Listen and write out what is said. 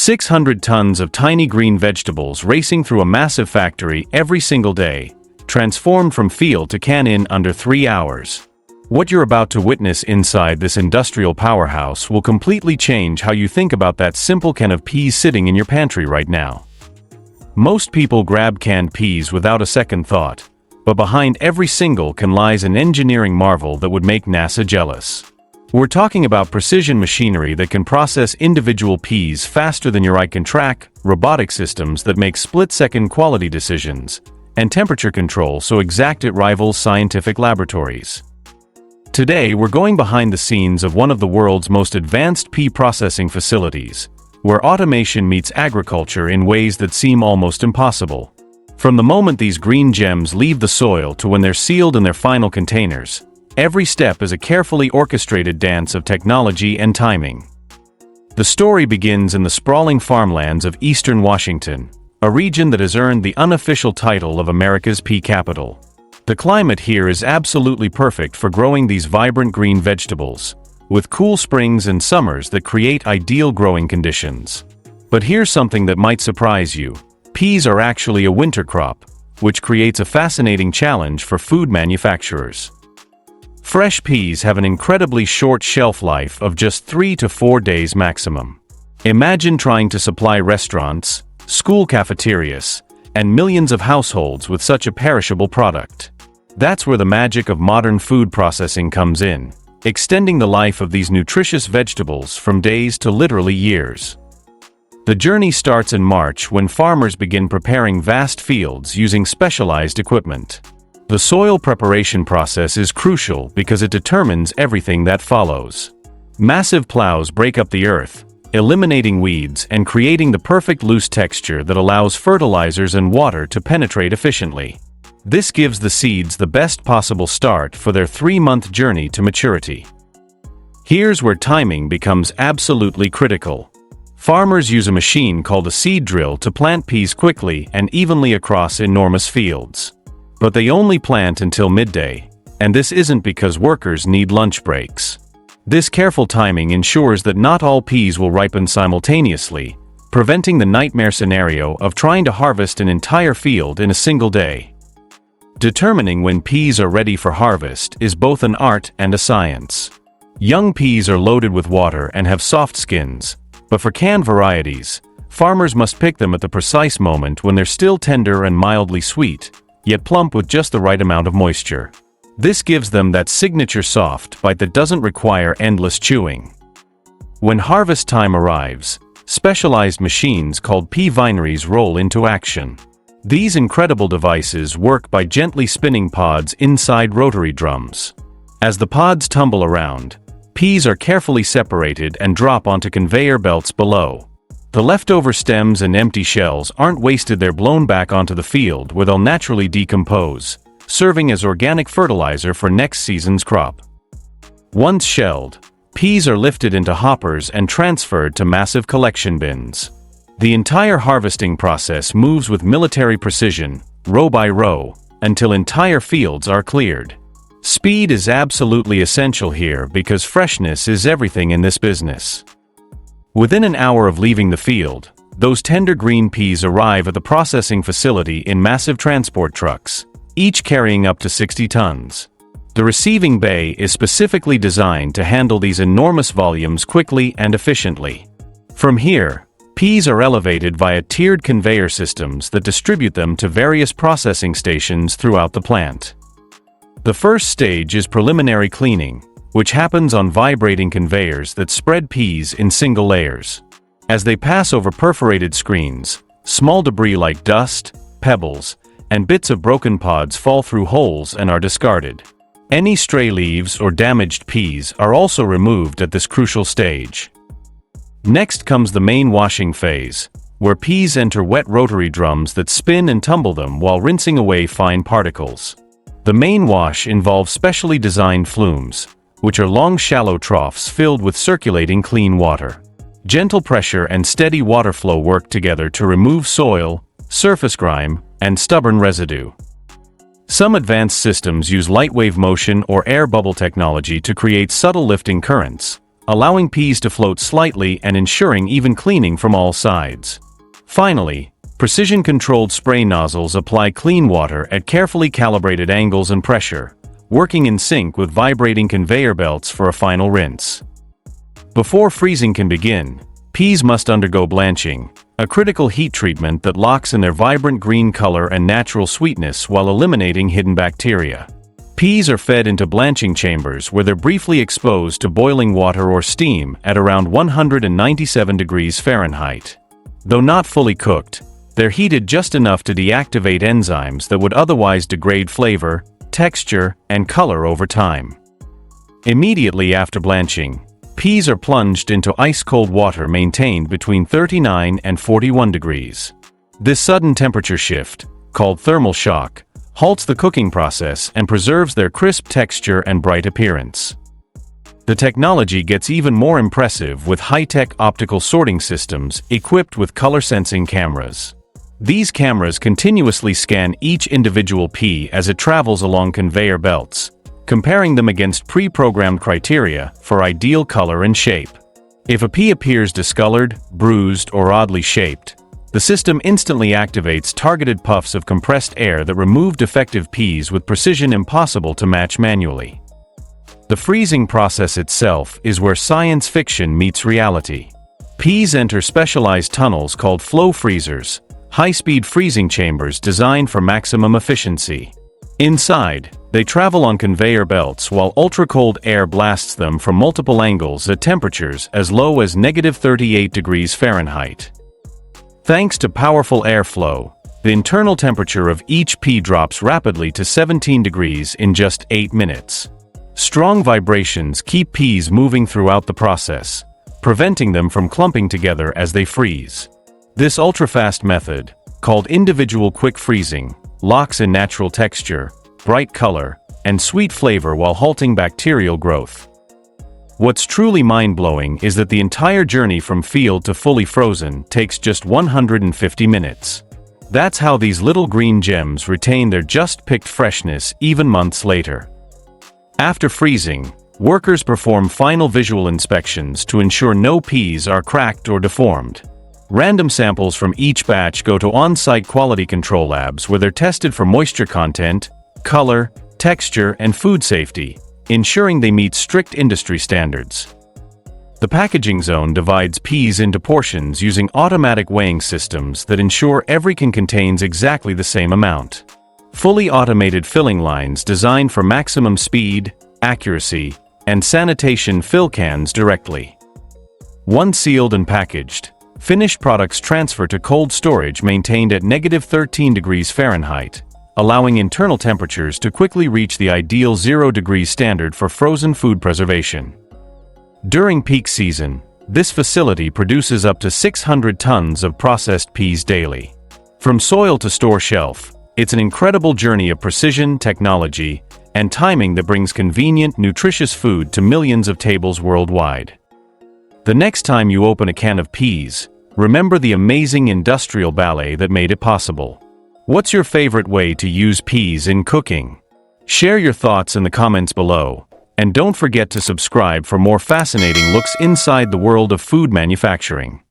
600 tons of tiny green vegetables racing through a massive factory every single day, transformed from field to can in under 3 hours. What you're about to witness inside this industrial powerhouse will completely change how you think about that simple can of peas sitting in your pantry right now. Most people grab canned peas without a second thought, but behind every single can lies an engineering marvel that would make NASA jealous. We're talking about precision machinery that can process individual peas faster than your eye can track, robotic systems that make split-second quality decisions, and temperature control so exact it rivals scientific laboratories. Today, we're going behind the scenes of one of the world's most advanced pea processing facilities, where automation meets agriculture in ways that seem almost impossible. From the moment these green gems leave the soil to when they're sealed in their final containers, every step is a carefully orchestrated dance of technology and timing. The story begins in the sprawling farmlands of eastern Washington, a region that has earned the unofficial title of America's pea capital. The climate here is absolutely perfect for growing these vibrant green vegetables, with cool springs and summers that create ideal growing conditions. But here's something that might surprise you. Peas are actually a winter crop, which creates a fascinating challenge for food manufacturers. Fresh peas have an incredibly short shelf life of just 3 to 4 days maximum. Imagine trying to supply restaurants, school cafeterias, and millions of households with such a perishable product. That's where the magic of modern food processing comes in, extending the life of these nutritious vegetables from days to literally years. The journey starts in March when farmers begin preparing vast fields using specialized equipment. The soil preparation process is crucial because it determines everything that follows. Massive plows break up the earth, eliminating weeds and creating the perfect loose texture that allows fertilizers and water to penetrate efficiently. This gives the seeds the best possible start for their 3-month journey to maturity. Here's where timing becomes absolutely critical. Farmers use a machine called a seed drill to plant peas quickly and evenly across enormous fields. But they only plant until midday, and this isn't because workers need lunch breaks. This careful timing ensures that not all peas will ripen simultaneously, preventing the nightmare scenario of trying to harvest an entire field in a single day. Determining when peas are ready for harvest is both an art and a science. Young peas are loaded with water and have soft skins, but for canned varieties, farmers must pick them at the precise moment when they're still tender and mildly sweet, yet plump with just the right amount of moisture. This gives them that signature soft bite that doesn't require endless chewing. When harvest time arrives, specialized machines called pea vineries roll into action. These incredible devices work by gently spinning pods inside rotary drums. As the pods tumble around, peas are carefully separated and drop onto conveyor belts below. The leftover stems and empty shells aren't wasted, they're blown back onto the field where they'll naturally decompose, serving as organic fertilizer for next season's crop. Once shelled, peas are lifted into hoppers and transferred to massive collection bins. The entire harvesting process moves with military precision, row by row, until entire fields are cleared. Speed is absolutely essential here because freshness is everything in this business. Within an hour of leaving the field, those tender green peas arrive at the processing facility in massive transport trucks, each carrying up to 60 tons. The receiving bay is specifically designed to handle these enormous volumes quickly and efficiently. From here, peas are elevated via tiered conveyor systems that distribute them to various processing stations throughout the plant. The first stage is preliminary cleaning, which happens on vibrating conveyors that spread peas in single layers. As they pass over perforated screens, small debris like dust, pebbles, and bits of broken pods fall through holes and are discarded. Any stray leaves or damaged peas are also removed at this crucial stage. Next comes the main washing phase, where peas enter wet rotary drums that spin and tumble them while rinsing away fine particles. The main wash involves specially designed flumes, which are long shallow troughs filled with circulating clean water. Gentle pressure and steady water flow work together to remove soil, surface grime, and stubborn residue. Some advanced systems use light wave motion or air bubble technology to create subtle lifting currents, allowing peas to float slightly and ensuring even cleaning from all sides. Finally, precision-controlled spray nozzles apply clean water at carefully calibrated angles and pressure, working in sync with vibrating conveyor belts for a final rinse. Before freezing can begin, peas must undergo blanching, a critical heat treatment that locks in their vibrant green color and natural sweetness while eliminating hidden bacteria. Peas are fed into blanching chambers where they're briefly exposed to boiling water or steam at around 197 degrees Fahrenheit. Though not fully cooked, they're heated just enough to deactivate enzymes that would otherwise degrade flavor, texture, and color over time. Immediately after blanching, peas are plunged into ice-cold water maintained between 39 and 41 degrees. This sudden temperature shift, called thermal shock, halts the cooking process and preserves their crisp texture and bright appearance. The technology gets even more impressive with high-tech optical sorting systems equipped with color-sensing cameras. These cameras continuously scan each individual pea as it travels along conveyor belts, comparing them against pre-programmed criteria for ideal color and shape. If a pea appears discolored, bruised, or oddly shaped, the system instantly activates targeted puffs of compressed air that remove defective peas with precision impossible to match manually. The freezing process itself is where science fiction meets reality. Peas enter specialized tunnels called flow freezers, high-speed freezing chambers designed for maximum efficiency. Inside, they travel on conveyor belts while ultra-cold air blasts them from multiple angles at temperatures as low as -38 degrees Fahrenheit. Thanks to powerful airflow, the internal temperature of each pea drops rapidly to 17 degrees in just 8 minutes. Strong vibrations keep peas moving throughout the process, preventing them from clumping together as they freeze. This ultra-fast method, called individual quick freezing, locks in natural texture, bright color, and sweet flavor while halting bacterial growth. What's truly mind-blowing is that the entire journey from field to fully frozen takes just 150 minutes. That's how these little green gems retain their just-picked freshness even months later. After freezing, workers perform final visual inspections to ensure no peas are cracked or deformed. Random samples from each batch go to on-site quality control labs where they're tested for moisture content, color, texture, and food safety, ensuring they meet strict industry standards. The packaging zone divides peas into portions using automatic weighing systems that ensure every can contains exactly the same amount. Fully automated filling lines designed for maximum speed, accuracy, and sanitation fill cans directly. Once sealed and packaged, finished products transfer to cold storage maintained at -13 degrees Fahrenheit, allowing internal temperatures to quickly reach the ideal 0 degrees standard for frozen food preservation. During peak season, this facility produces up to 600 tons of processed peas daily. From soil to store shelf, it's an incredible journey of precision, technology, and timing that brings convenient, nutritious food to millions of tables worldwide. The next time you open a can of peas, remember the amazing industrial ballet that made it possible. What's your favorite way to use peas in cooking? Share your thoughts in the comments below, and don't forget to subscribe for more fascinating looks inside the world of food manufacturing.